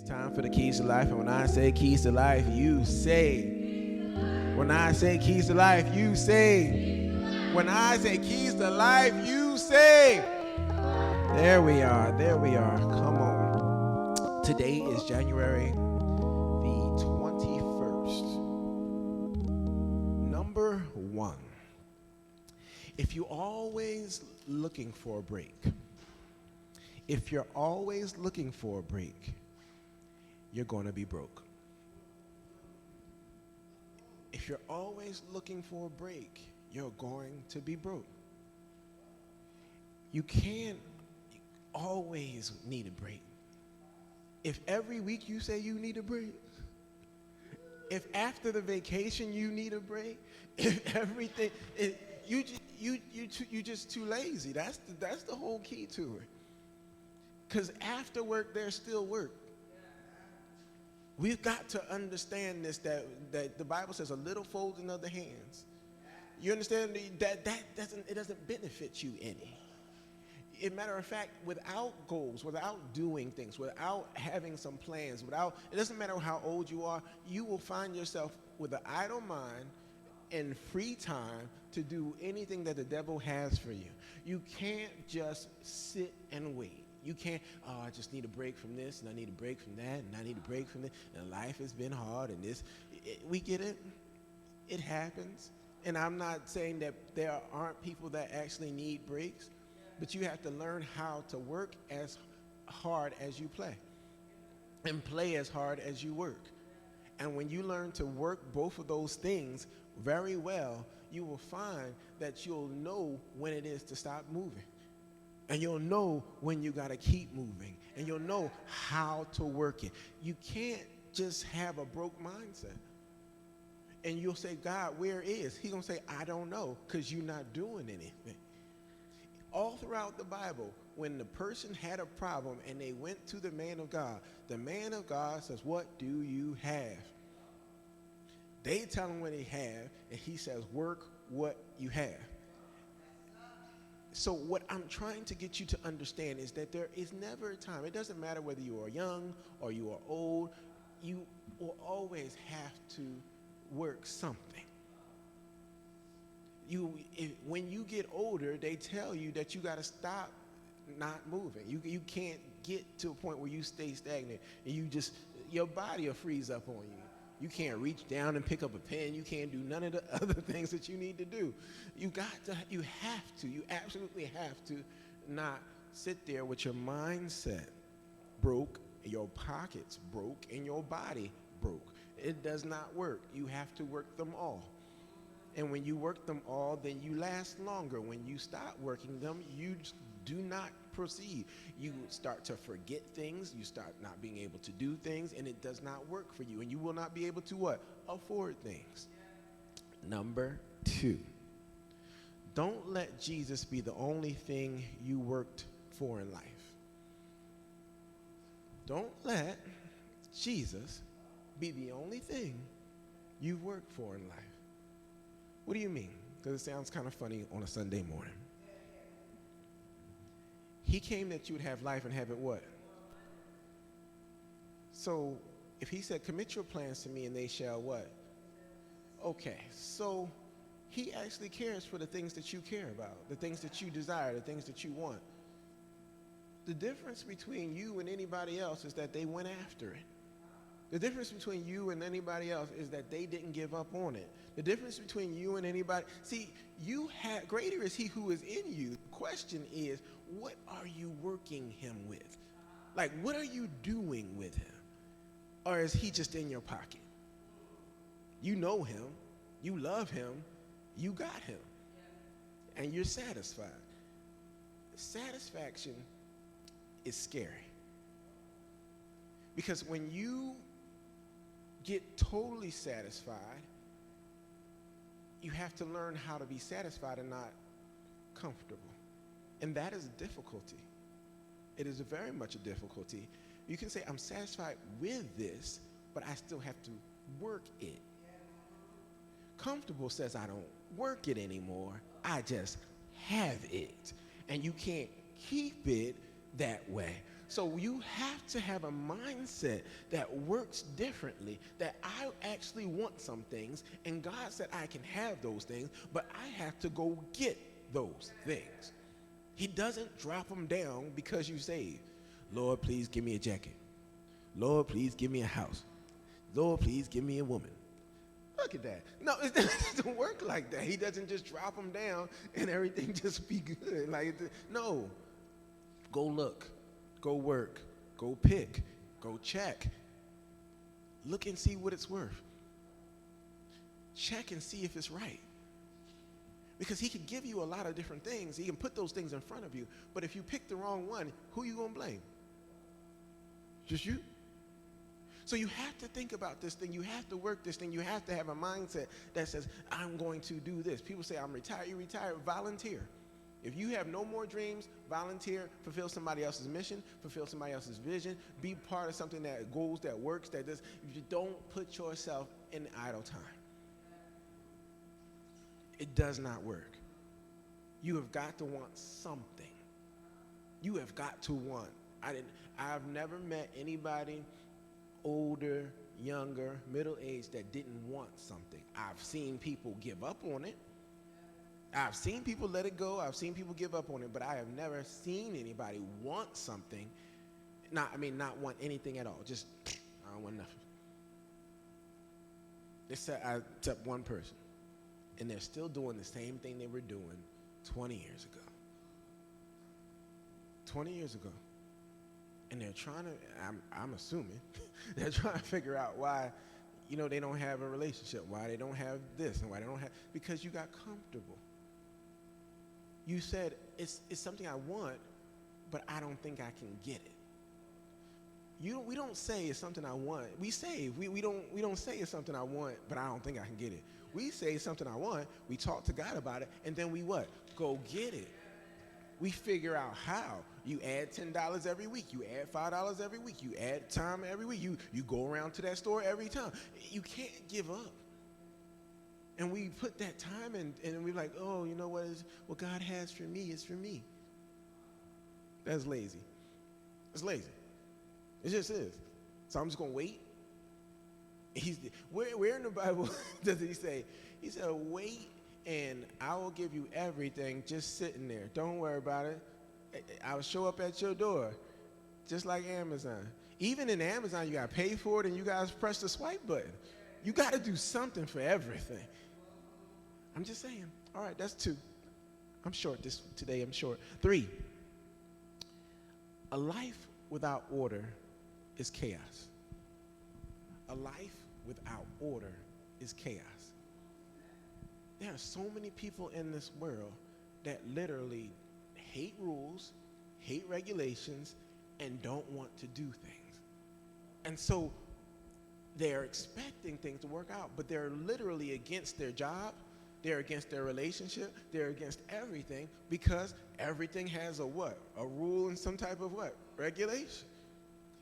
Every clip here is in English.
Time for the keys to life. And when I say keys to life, you say. When I say keys to life, you say. When I say keys to life, you say. There we are. There we are. Come on. Today is January the 21st. Number one. If you're always looking for a break, if you're always looking for a break, you're going to be broke. If you're always looking for a break, you're going to be broke. You can't always need a break. If every week you say you need a break, if after the vacation you need a break, if everything, you just too lazy. That's the whole key to it. Because after work, there's still work. We've got to understand this, that the Bible says a little folding of the hands. You understand that doesn't benefit you any. As a matter of fact, without goals, without doing things, without having some plans, it doesn't matter how old you are, you will find yourself with an idle mind and free time to do anything that the devil has for you. You can't just sit and wait. You can't, I just need a break from this, and I need a break from that, and I need a break from this, and life has been hard, and this. We get it. It happens. And I'm not saying that there aren't people that actually need breaks, but you have to learn how to work as hard as you play and play as hard as you work. And when you learn to work both of those things very well, you will find that you'll know when it is to stop moving. And you'll know when you got to keep moving. And you'll know how to work it. You can't just have a broke mindset. And you'll say, God, where is? He's going to say, I don't know, because you're not doing anything. All throughout the Bible, when the person had a problem and they went to the man of God says, what do you have? They tell him what they have, and he says, work what you have. So what I'm trying to get you to understand is that there is never a time, it doesn't matter whether you are young or you are old, you will always have to work something. When you get older, they tell you that you got to stop not moving. You can't get to a point where you stay stagnant and your body will freeze up on you. You can't reach down and pick up a pen. You can't do none of the other things that you need to do. You absolutely have to not sit there with your mindset broke, your pockets broke, and your body broke. It does not work. You have to work them all. And when you work them all, then you last longer. When you stop working them, you do not proceed. You start to forget things. You start not being able to do things, and it does not work for you. And you will not be able to what? Afford things. Number two, don't let Jesus be the only thing you worked for in life. Don't let Jesus be the only thing you've worked for in life. What do you mean? Because it sounds kind of funny on a Sunday morning. He came that you would have life and have it what? So if he said, commit your plans to me and they shall what? Okay, so he actually cares for the things that you care about, the things that you desire, the things that you want. The difference between you and anybody else is that they went after it. The difference between you and anybody else is that they didn't give up on it. The difference between you and anybody, greater is he who is in you. The question is, what are you working him with? Like, what are you doing with him? Or is he just in your pocket? You know him, you love him, you got him, and you're satisfied. Satisfaction is scary. Because when you get totally satisfied, you have to learn how to be satisfied and not comfortable. And that is a difficulty. It is very much a difficulty. You can say, I'm satisfied with this, but I still have to work it. Comfortable says, I don't work it anymore. I just have it. And you can't keep it that way. So you have to have a mindset that works differently, that I actually want some things, and God said I can have those things, but I have to go get those things. He doesn't drop them down because you saved. Lord, please give me a jacket. Lord, please give me a house. Lord, please give me a woman. Look at that. No, it doesn't work like that. He doesn't just drop them down and everything just be good. No. Go look. Go work. Go pick. Go check. Look and see what it's worth. Check and see if it's right. Because he could give you a lot of different things. He can put those things in front of you. But if you pick the wrong one, who are you going to blame? Just you. So you have to think about this thing. You have to work this thing. You have to have a mindset that says, I'm going to do this. People say, I'm retired. You retire. Volunteer. If you have no more dreams, volunteer, fulfill somebody else's mission, fulfill somebody else's vision, be part of something that goes, that works, that does. You don't put yourself in idle time. It does not work. You have got to want something. You have got to want. I've never met anybody older, younger, middle-aged that didn't want something. I've seen people give up on it. I've seen people let it go. I've seen people give up on it, but I have never seen anybody want something. Not want anything at all. Just, I don't want nothing. Except one person. And they're still doing the same thing they were doing 20 years ago. 20 years ago. And they're trying to, I'm assuming, they're trying to figure out why, they don't have a relationship, why they don't have this, and why they don't have, because you got comfortable. You said, it's something I want, but I don't think I can get it. We don't say it's something I want. We say, we don't say it's something I want, but I don't think I can get it. We say it's something I want, we talk to God about it, and then we what? Go get it. We figure out how. You add $10 every week. You add $5 every week. You add time every week. You go around to that store every time. You can't give up. And we put that time in, and we're like, oh, you know what God has for me is for me. That's lazy. It's lazy. It just is. So I'm just going to wait. Where in the Bible does he say? He said, wait, and I will give you everything just sitting there. Don't worry about it. I'll show up at your door, just like Amazon. Even in Amazon, you got to pay for it, and you guys press the swipe button. You got to do something for everything. I'm just saying. All right, that's 2. I'm short today. I'm short. 3. A life without order is chaos. A life without order is chaos. There are so many people in this world that literally hate rules, hate regulations, and don't want to do things. And so they're expecting things to work out, but they're literally against their job, they're against their relationship, they're against everything because everything has a what? A rule and some type of what? Regulation.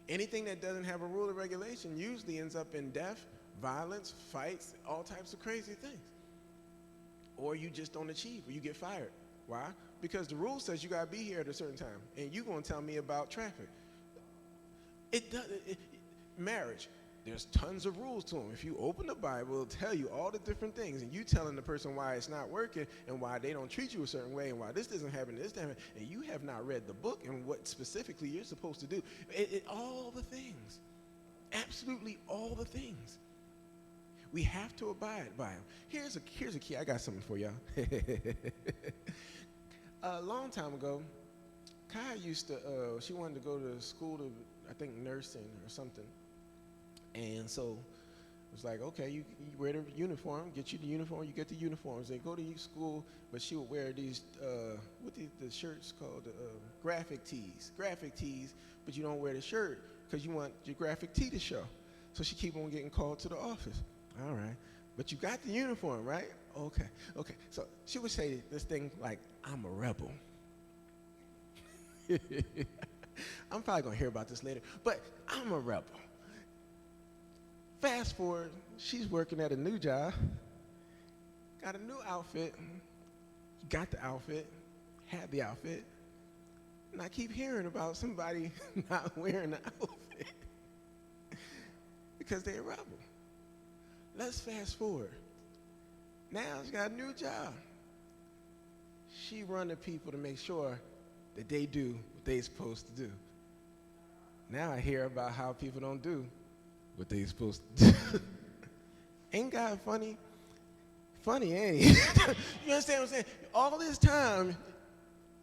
Anything that doesn't have a rule or regulation usually ends up in death, violence, fights, all types of crazy things. Or you just don't achieve, or you get fired. Why? Because the rule says you got to be here at a certain time, and you're going to tell me about traffic. Marriage, there's tons of rules to them. If you open the Bible, it'll tell you all the different things, and you telling the person why it's not working, and why they don't treat you a certain way, and why this doesn't happen, this doesn't happen, and you have not read the book and what specifically you're supposed to do. All the things. Absolutely all the things. We have to abide by them. Here's a key. I got something for y'all. A long time ago, Kai used to, she wanted to go to school to, I think, nursing or something. And so it was like, okay, you wear the uniform, get you the uniform, you get the uniforms. They go to school, but she would wear these, what the shirts called, graphic tees, but you don't wear the shirt because you want your graphic tee to show. So she keep on getting called to the office. All right, but you got the uniform, right? Okay. So she would say this thing like, I'm a rebel. I'm probably going to hear about this later, but I'm a rebel. Fast forward, she's working at a new job, got a new outfit, got the outfit, had the outfit, And I keep hearing about somebody not wearing an outfit because they're a rebel. Let's fast forward. Now she's got a new job. She running people to make sure that they do what they're supposed to do. Now I hear about how people don't do what they're supposed to do. Ain't God funny? Funny, ain't he? You understand what I'm saying? All this time,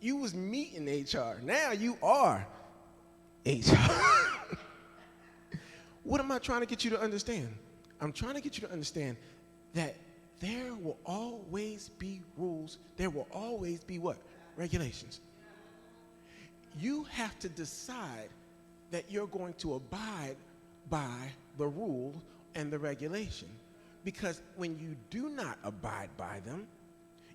you was meeting HR. Now you are HR. What am I trying to get you to understand? I'm trying to get you to understand that there will always be rules. There will always be what? Regulations. You have to decide that you're going to abide by the rule and the regulation. Because when you do not abide by them,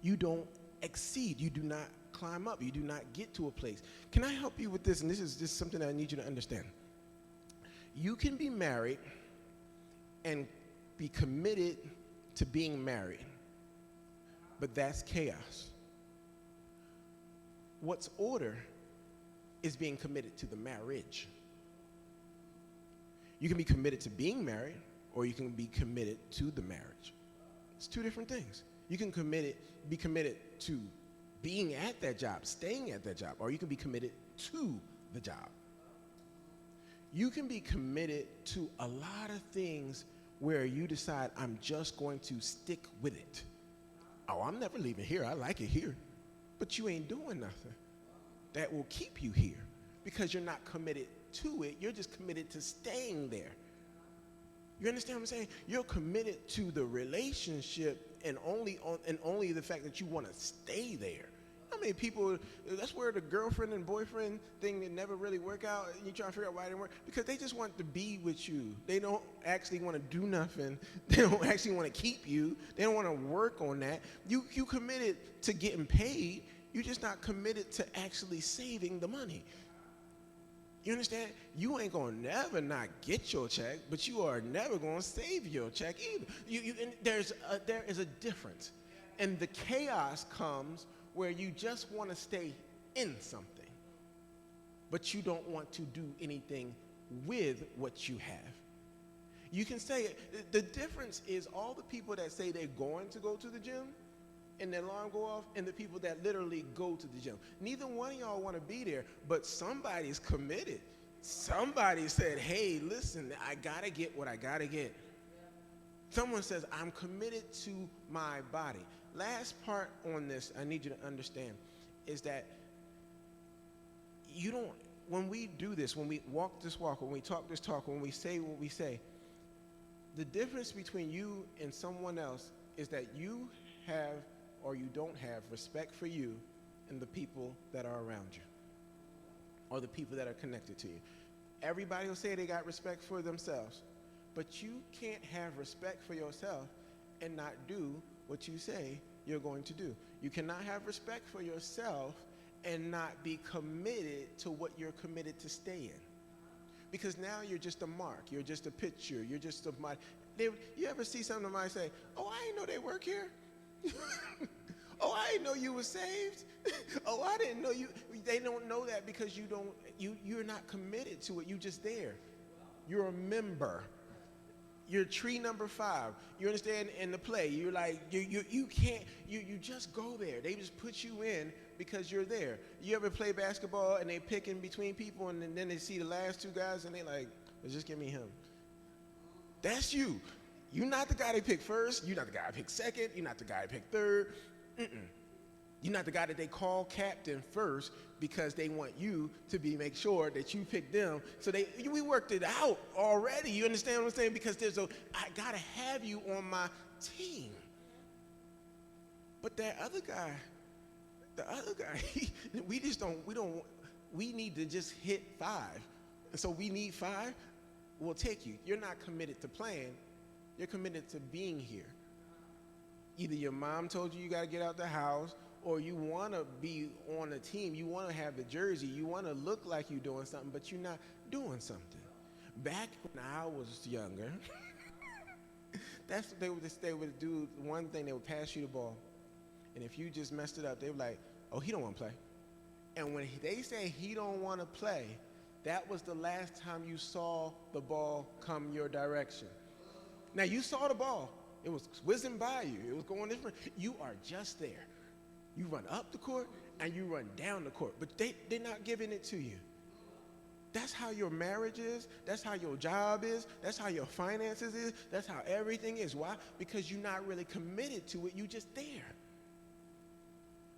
you don't exceed. You do not climb up. You do not get to a place. Can I help you with this? And this is just something that I need you to understand. You can be married and be committed to being married, but that's chaos. What's order is being committed to the marriage. You can be committed to being married, or you can be committed to the marriage. It's two different things. You can be committed to being at that job, staying at that job, or you can be committed to the job. You can be committed to a lot of things where you decide, I'm just going to stick with it. Oh, I'm never leaving here. I like it here. But you ain't doing nothing that will keep you here because you're not committed to it. You're just committed to staying there. You understand what I'm saying? You're committed to the relationship and only the fact that you want to stay there. How many people, that's where the girlfriend and boyfriend thing that never really work out, and you try to figure out why it didn't work, because they just want to be with you. They don't actually want to do nothing. They don't actually want to keep you. They don't want to work on that. You committed to getting paid. You're just not committed to actually saving the money. You understand? You ain't going to never not get your check, but you are never going to save your check either. And there is a difference. And the chaos comes where you just want to stay in something, but you don't want to do anything with what you have. You can say, the difference is all the people that say they're going to go to the gym and their alarm go off, and the people that literally go to the gym. Neither one of y'all want to be there, but somebody's committed. Somebody said, hey, listen, I got to get what I got to get. Someone says, I'm committed to my body. Last part on this, I need you to understand, is that when we do this, when we walk this walk, when we talk this talk, when we say what we say, the difference between you and someone else is that you have or you don't have respect for you and the people that are around you or the people that are connected to you. Everybody will say they got respect for themselves, but you can't have respect for yourself and not do what you say you're going to do. You cannot have respect for yourself and not be committed to what you're committed to stay in. Because now you're just a mark, you're just a picture, you're just a mark. You ever see somebody say, oh, I didn't know they work here? Oh, I didn't know you were saved. Oh, I didn't know you. They don't know that because you're not committed to it. You're just there. You're a member. You're tree number 5. You understand? In the play, you're like, you can't, you just go there. They just put you in because you're there. You ever play basketball and they pick in between people and then they see the last 2 guys and they like, let's just give me him. That's you. You're not the guy they pick first. You're not the guy they pick second. You're not the guy they pick third. You're not the guy that they call captain first because they want you to make sure that you pick them. So we worked it out already. You understand what I'm saying? Because I gotta have you on my team. But that other guy, we need to just hit 5. And so we need 5. We'll take you. You're not committed to playing. You're committed to being here. Either your mom told you got to get out the house, or you want to be on a team. You want to have the jersey. You want to look like you're doing something, but you're not doing something. Back when I was younger, that's what they would do. One thing, they would pass you the ball. And if you just messed it up, they were like, oh, he don't want to play. And when they say he don't want to play, that was the last time you saw the ball come your direction. Now, you saw the ball. It was whizzing by you. It was going different. You are just there. You run up the court and you run down the court, but they're not giving it to you. That's how your marriage is. That's how your job is. That's how your finances is. That's how everything is. Why? Because you're not really committed to it. You just there.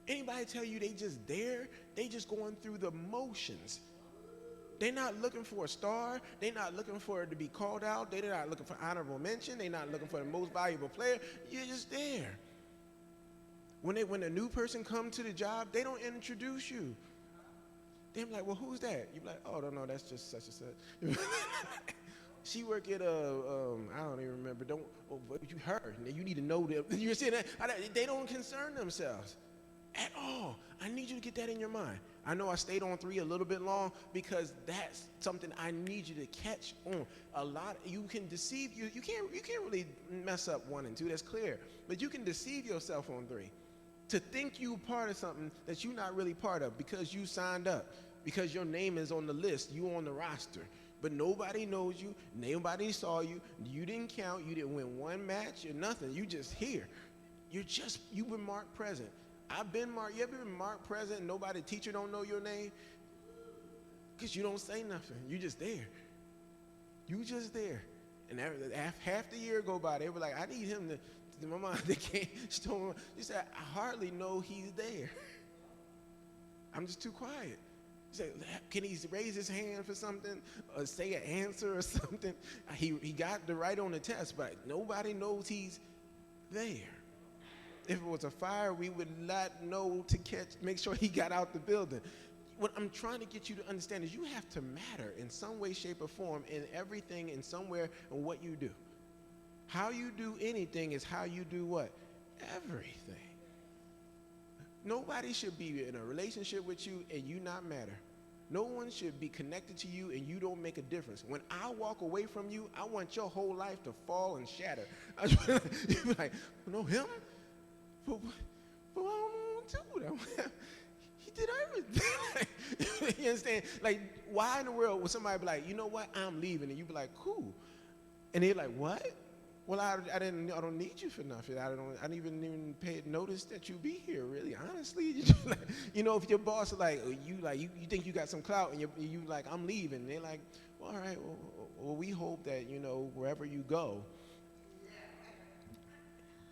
Anybody tell you they just there? They just going through the motions. They're not looking for a star. They're not looking for it to be called out. They're not looking for honorable mention. They're not looking for the most valuable player. You're just there. When a new person comes to the job, they don't introduce you. They're like, well, who's that? You're like, oh, no, that's just such and such. She work at I don't even remember. But you heard. You need to know them. You're saying that they don't concern themselves at all. I need you to get that in your mind. I know I stayed on 3 a little bit long because that's something I need you to catch on. You can deceive you. You can't really mess up 1 and 2. That's clear. But you can deceive yourself on 3 to think you part of something that you're not really part of because you signed up, because your name is on the list, you on the roster. But nobody knows you. Nobody saw you. You didn't count. You didn't win 1 match or nothing. You just here. You've been marked present. I've been marked. You ever been marked present and teacher don't know your name? Because you don't say nothing. You just there. You just there. And half the year go by, they were like, I need him to my mom, they can't. She said, I hardly know he's there. I'm just too quiet. She said, can he raise his hand for something or say an answer or something? He got the right on the test, but nobody knows he's there. If it was a fire, we would not know to make sure he got out the building. What I'm trying to get you to understand is you have to matter in some way, shape, or form in everything and somewhere in what you do. How you do anything is how you do what? Everything. Nobody should be in a relationship with you and you not matter. No one should be connected to you and you don't make a difference. When I walk away from you, I want your whole life to fall and shatter. You're like, no, him? But I don't know too. He did everything. You understand? Like, why in the world would somebody be like, you know what? I'm leaving. And you be like, cool. And they're like, what? Well, I don't need you for nothing. I didn't even pay notice that you be here. Really, honestly, if your boss is like, you think you got some clout, and you like, I'm leaving. And they're like, well, all right, well, we hope that wherever you go,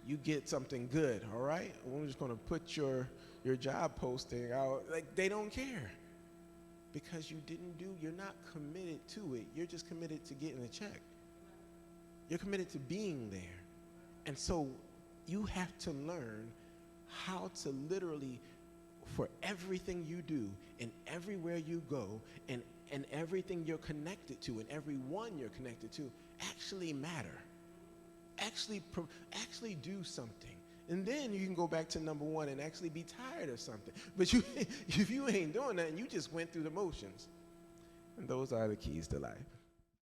you get something good. All right, we're just gonna put your job posting out. Like, they don't care because you're not committed to it. You're just committed to getting a check. You're committed to being there. And so you have to learn how to literally, for everything you do and everywhere you go and everything you're connected to and everyone you're connected to, actually matter. Actually do something. And then you can go back to number 1 and actually be tired of something. But if you ain't doing that, you just went through the motions. And those are the keys to life.